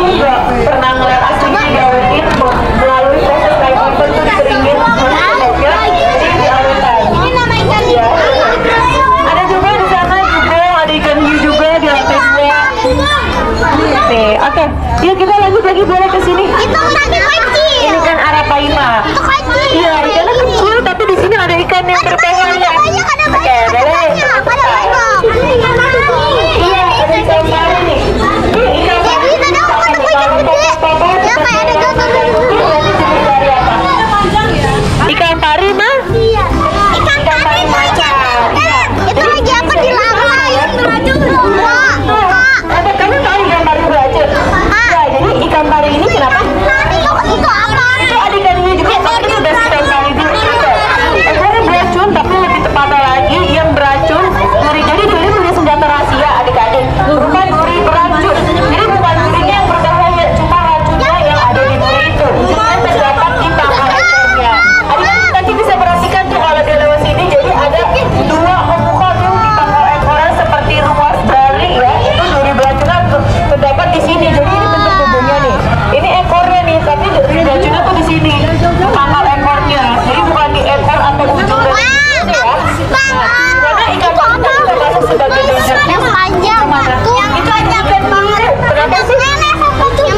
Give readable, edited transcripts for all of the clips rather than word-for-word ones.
nggak pernah ngeliat aslinya diawetin melalui proses kayak open tuh dikeringin jadi diawetan. Ini nama ikan Ya. Ada juga di sana juga ada ikan hiu juga di lantai 2. Nih, oke. Yuk kita lanjut lagi boleh ke sini. itu tadi kecil. Ini kan arapaima. Itu kecil. Iya, ikannya kecil tapi di sini ada ikan yang berbahaya. Banyak, ada Oke, banyak, ada boleh. banyak, ada banyak. Iya, ada ikan pari nih. Ini ikan Ya, pari. bisa dong, ada ikan gede. Ya, kayak ada gagal. Ini jenis dari apa? Ikan pari mah? Iya. Ikan pari macan. Iya. Itu lagi apa di lava? Beracun. Ada kamu tahu ikan pari beracun? Ya, jadi ikan pari ini kenapa? Itu apa? Itu ada ikan hiu juga, tapi itu udah ikan pari dulu gitu. Ekornya beracun, tapi lebih tepatnya lagi yang beracun duri. Jadi duri punya senjata rahasia adik-adik. Bukan duri beracun. Jadi bukan durinya yang berbahaya, cuma racunnya yang ada di duri itu. Yang terdapat di pangkal ekornya. Adik-adik nanti bisa perhatikan tuh kalau dia lewat sini. Jadi ada dua pemuka tuh di pangkal ekornya seperti ruas dari ya. Itu duri beracunnya terdapat di sini. Jadi ini bentuk tubuhnya nih. Ini ekornya nih, tapi duri beracunnya tuh di sini. Pangkal ekornya. Jadi bukan di ekor atau ujung dari sini ya. Karena ikan pari juga masuk sebagai danger. Yang panjang. Itu ikan hiu. Kenapa sih? Yang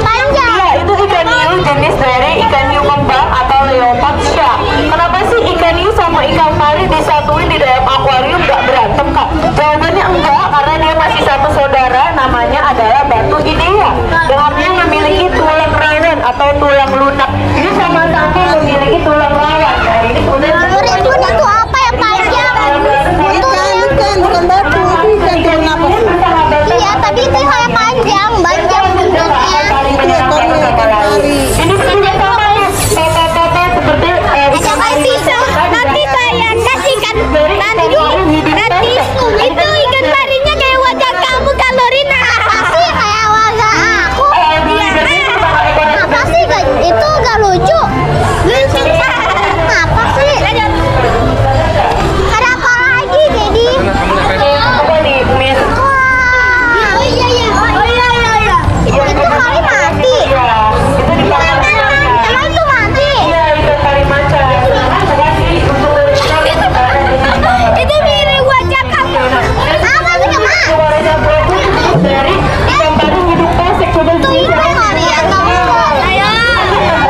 panjang. Iya, itu ikan hiu jenis dari ikan hiu kembang atau leopard shark. Kenapa sih ikan hiu sama ikan pari disatuin di dalam akuarium nggak berantem kak? Jawabannya enggak, karena dia masih satu saudara, namanya adalah batu idea. Yang artinya memiliki tulang rawan atau tulang lunak. Ini sama-sama memiliki tulang rawan. Nah, ini kemudian Rimbun itu apa yang panjang? Bukan batu, itu ikan tulang apa sih? Iya, tapi itu yang panjang bentuknya. Itu ekornya ikan pari. ini juga sama nih, tata-tata seperti ikan pari. Nanti saya kasihkan nanti itu ikan parinya kayak wajah kamu Kalorina. Apa sih kayak wajah aku? Apa sih itu gak lucu? Lucu. Apa sih? Ada apa lagi, Dedi? Apa nih, Min? Wah. Oh iya iya. Itu kali mati. Iya, itu di pangkal. Emang itu mati? Iya, ikan pari macan. Itu mirip wajah kamu. Apa sih kamu? Suaranya bagus dari ikan pari hidup pesek. Coba Itu hidup kali ya kamu. Ayo.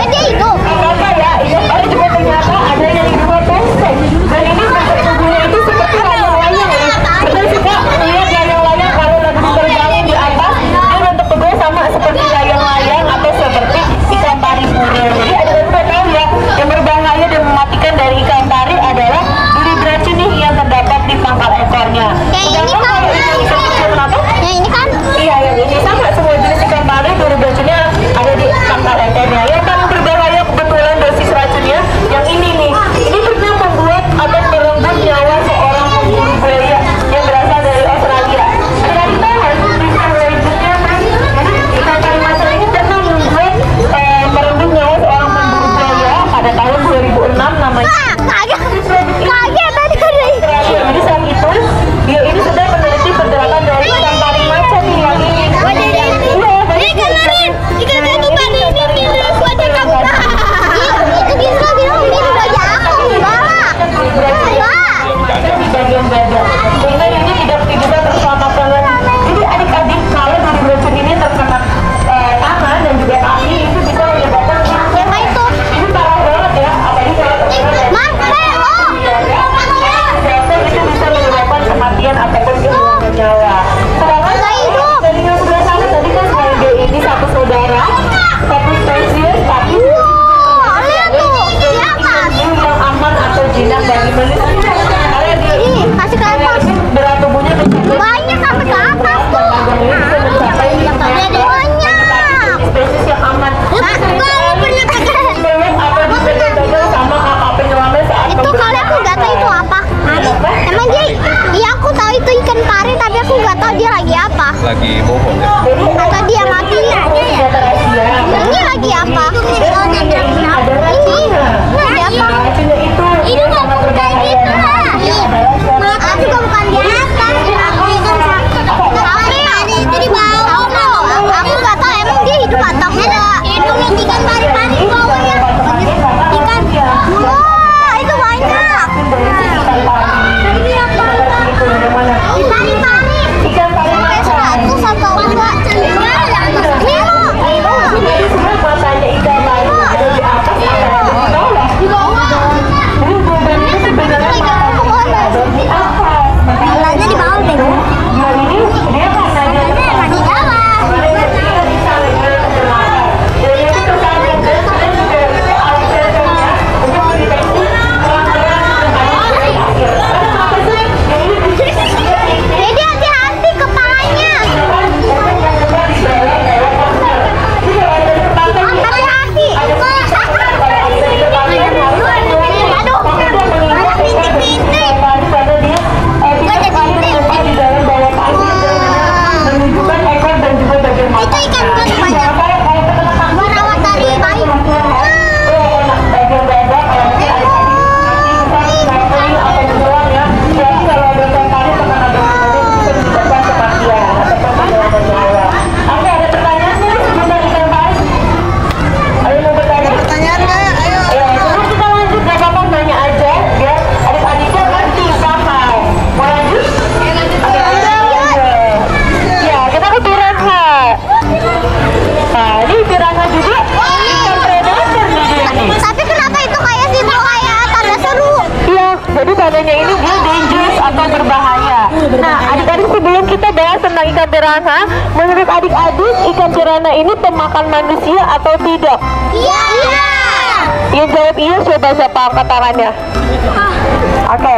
Dia hidup. apa ya? Ikan pari juga ternyata ada yang hidup pesek. Dan ini bentuk tubuhnya itu seperti layang-layang ya. Kita suka lihat layang-layang kalau lagi diterbangin di atas. Dia bentuk tubuhnya sama seperti layang-layang atau seperti ikan pari pura. Jadi ada yang tahu ya, yang berbahaya dan mematikan dari ikan pari adalah duri beracun nih yang terdapat di pangkal ekornya. Yang ini Sedangkan kan. kalau ikan kecil kenapa? Yang ini kan. Iya, yang ini sama semua jenis ikan pari duri beracunnya ada di pangkal ekornya. Yang paling berbahaya kebetulan dosis racunnya yang ini nih. Ini pernah membuat atau merenggut nyawa seorang pemburu buaya yang berasal dari Australia. Ada yang tahu nggak sih kisah lanjutnya kan? Jadi ikan pari macan ini pernah membuat merenggut nyawa seorang pemburu buaya pada tahun 2006 namanya. Ah, kaget. Kaget tadi ada. Jadi saat itu dia ini sedang meneliti pergerakan dari ikan pari macan nih yang ini. Ini ikan lain. Ikan satu pari ini mirip wajah kamu. Itu bisa bilang mirip wajah aku. Enggak. Di bagian dada. Sehingga ini tidak bisa terselamatkan lagi. Jadi adik-adik kalau duri beracun ini terkena tangan dan juga kaki itu bisa menyebabkan kanker. Apa itu? Ini parah banget ya. Apalagi kalau terkena Mas, jantung itu bisa menyebabkan kematian ataupun kehilangan nyawa. Sedangkan dari yang sebelah sana tadi kan selain dia ini satu saudara, satu spesies, tapi lihat tuh. Siapa? hiu yang aman atau jinak bagi manusia. Karena dia Ini kasih ke atas. berat tubuhnya mencapai Banyak sampai ke atas tuh. Ada banyak. spesies yang aman. Kamu pernah pakai? Melihat apa yang dipegang sama kakak penyelamat saat Itu kali aku nggak tahu itu apa. Emang dia? Iya aku tahu itu ikan pari tapi aku nggak tahu dia lagi apa. Lagi bohong ya. Atau dia mati? Ini lagi apa? Ini lagi apa? Ini nggak kayak gitu lah. Aku juga bukan di atas. Tapi jadi bau. Aku nggak tahu emang dia hidup atau bahas tentang ikan piranha. Menurut adik-adik, ikan piranha ini pemakan manusia atau tidak? Iya. Yang jawab iya, coba siapa angkat tangannya? Oke,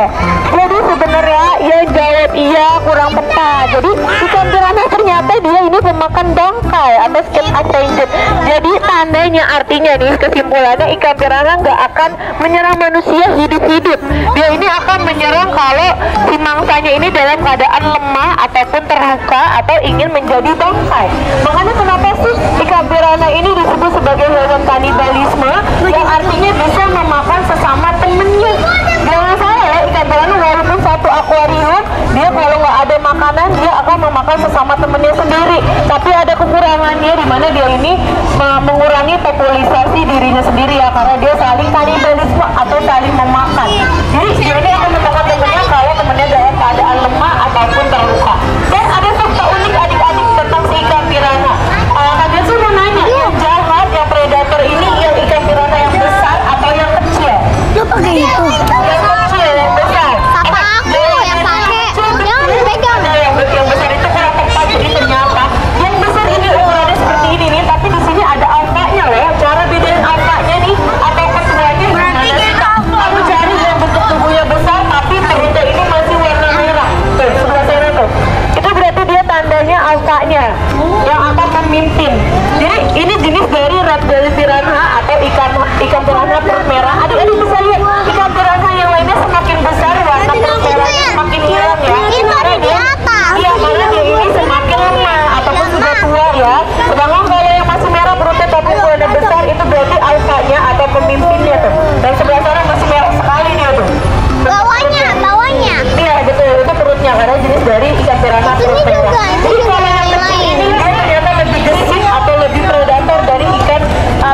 jadi sebenarnya yang jawab iya kurang tepat. Jadi ikan piranha ternyata dia ini pemakan bangkai atau skin attended. Jadi tandanya, artinya nih, kesimpulannya ikan piranha nggak akan menyerang manusia hidup-hidup. Dia ini akan menyerang kalau si mangsanya ini dalam keadaan lemah ataupun terluka atau ingin menjadi bangkai. Makanya kenapa sih ikan piranha ini disebut sebagai hewan kanibalisme, yang artinya bisa memakan sesama temennya. Jangan salah ya, ikan piranha walaupun satu akuarium, dia kalau nggak ada makanan dia akan memakan sesama temennya sendiri. Tapi ada kekurangannya di mana dia ini mengurangi populisasi dirinya sendiri ya, karena dia saling kanibalisme atau saling memakan. Jadi dia ini akan memakan temennya kalau temennya dalam keadaan lemah ataupun terluka. Dan ada fakta unik adik-adik tentang si ikan piranha. Kalian sih mau nanya, yang jahat, yang predator ini yang ikan piranha yang besar atau yang kecil? Lu pakai itu. Yang kecil, yang besar. Sama aku yang pakai. Jangan dipegang. Yang besar itu kurang tepat. Jadi ternyata yang besar ini ukurannya seperti ini nih, tapi di sini ada alfanya loh. Cara bedain alfanya nih atau ketuanya gimana sih? Aku cari yang bentuk tubuhnya besar tapi perutnya ini masih warna merah. Tuh, sebelah sana tuh. Itu berarti dia tandanya alfanya yang akan memimpin. Jadi ini jenis dari red belly piranha atau ikan piranha perut merah. Adik-adik bisa lihat ikan piranha yang lainnya semakin besar warna perut merahnya semakin hilang ya. Itu ada di atas. Iya, karena dia ini semakin lemah ataupun sudah tua ya. Sedangkan kalau yang masih merah perutnya tapi warna besar itu berarti alfanya atau pemimpinnya tuh. Dan sebelah sana masih merah sekali dia tuh. Bawahnya. Iya betul, itu perutnya karena jenis dari ikan piranha perut Ini merah. juga, Jadi kalau yang kecil ini dia ternyata lebih gesit atau lebih predator dari ikan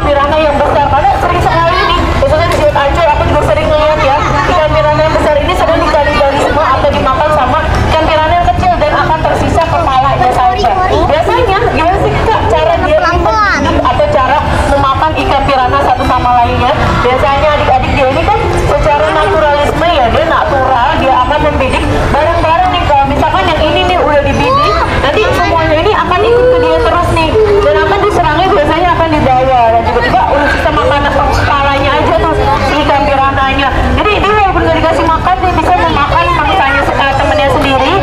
piranha yang besar. Karena sering sekali nih, khususnya di Siut Ancol aku juga sering ngeliat ya, ikan piranha yang besar ini sering dikanibalisme atau dimakan sama ikan piranha yang kecil dan akan tersisa kepalanya saja. Biasanya gimana sih Kak cara dia Pelan-pelan. atau cara memakan ikan piranha satu sama lainnya? Biasanya adik-adik dia ini kan secara naturalisme ya, dia natural, dia akan membidik bareng-bareng nih. Kalau misalkan yang ini nih udah dibidik, nanti semuanya ini akan ikut ke dia terus nih, dan akan diserangnya biasanya akan dibawa, dan tiba-tiba udah sisa makanan kepalanya aja tuh si ikan piranhanya. Jadi dia walaupun gak dikasih makan, dia bisa memakan mangsanya temennya sendiri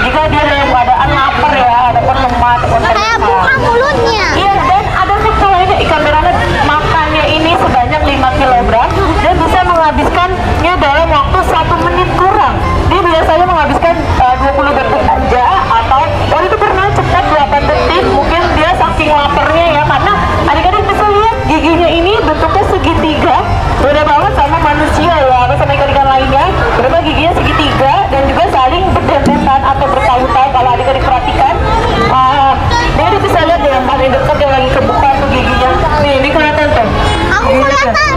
jika dia dalam keadaan lapar ya, ataupun lemah ataupun Kayak buka mulutnya. Iya, dan ada fakta lainnya, ikan piranha makannya ini sebanyak 5 kg dan bisa menghabiskannya dalam waktu 1 menit kurang. Dia biasanya menghabiskan 20 detik aja, atau waktu itu pernah cepat 8 detik. Mungkin dia saking laparnya ya, karena adik-adik bisa lihat giginya ini bentuknya segitiga, beda banget sama manusia ya, atau sama ikan-ikan lainnya. Berapa giginya segitiga dan juga saling berdempetan atau bertahun-tahun. Kalau adik-adik perhatikan, dia bisa lihat yang paling dekat yang lagi kebuka tuh giginya. Nih, ini kelihatan tuh. Aku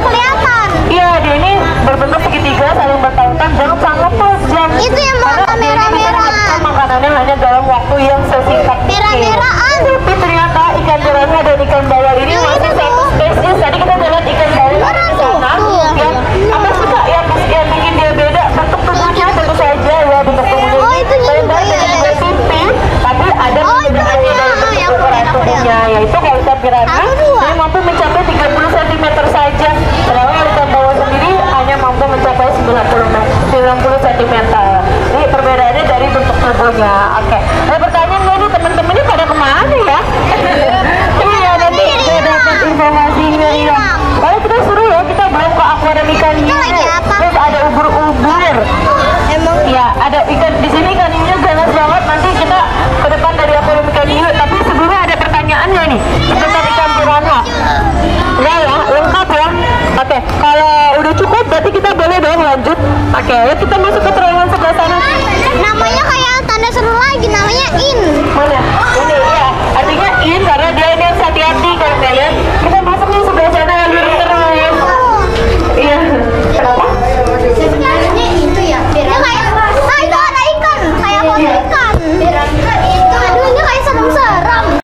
kelihatan. Iya, dia ini berbentuk segitiga, saling bertahun-tahun dan sangat tajam. Itu yang Karena warna dia ini bisa merah-merah. mendapatkan makanannya hanya dalam waktu yang sesingkat mungkin. Merah-merahan. Tapi ternyata ikan piranha dan ikan bawal ini Yang masih itu satu tuh. spesies. Tadi kita lihat ikan bawal ada di sana. Yang apa sih Kak yang bikin dia beda? Bentuk tubuhnya tentu saja ya, bentuk tubuhnya Oh, ini itu juga lebar dan ya. juga tipis. Tapi ada Oh, itu perbedaannya juga. dari bentuk Yang ukuran aku tubuhnya, yaitu kalau ikan piranha Aku dua. dia mampu mencapai 30 cm saja, sedangkan ikan bawal sendiri hanya mampu mencapai 90 cm. Jadi perbedaannya dari bentuk tubuhnya. Oke, ada pertanyaan nggak nih teman-teman, ini pada kemana ya? Iya, nanti saya dapat informasinya ya. Kalau kita seru ya, kita belum ke akuarium ikan hiu. lagi apa? Terus ada ubur-ubur. Emang Ya, ada ikan di sini, ikan hiunya ganas banget. Nanti kita ke depan dari akuarium ikan hiu. Tapi sebelumnya ada pertanyaan nggak nih tentang ikan piranha? Enggak ya, lengkap ya. Oke, kalau udah cukup berarti kita boleh dong lanjut. Oke, yuk kita masuk ke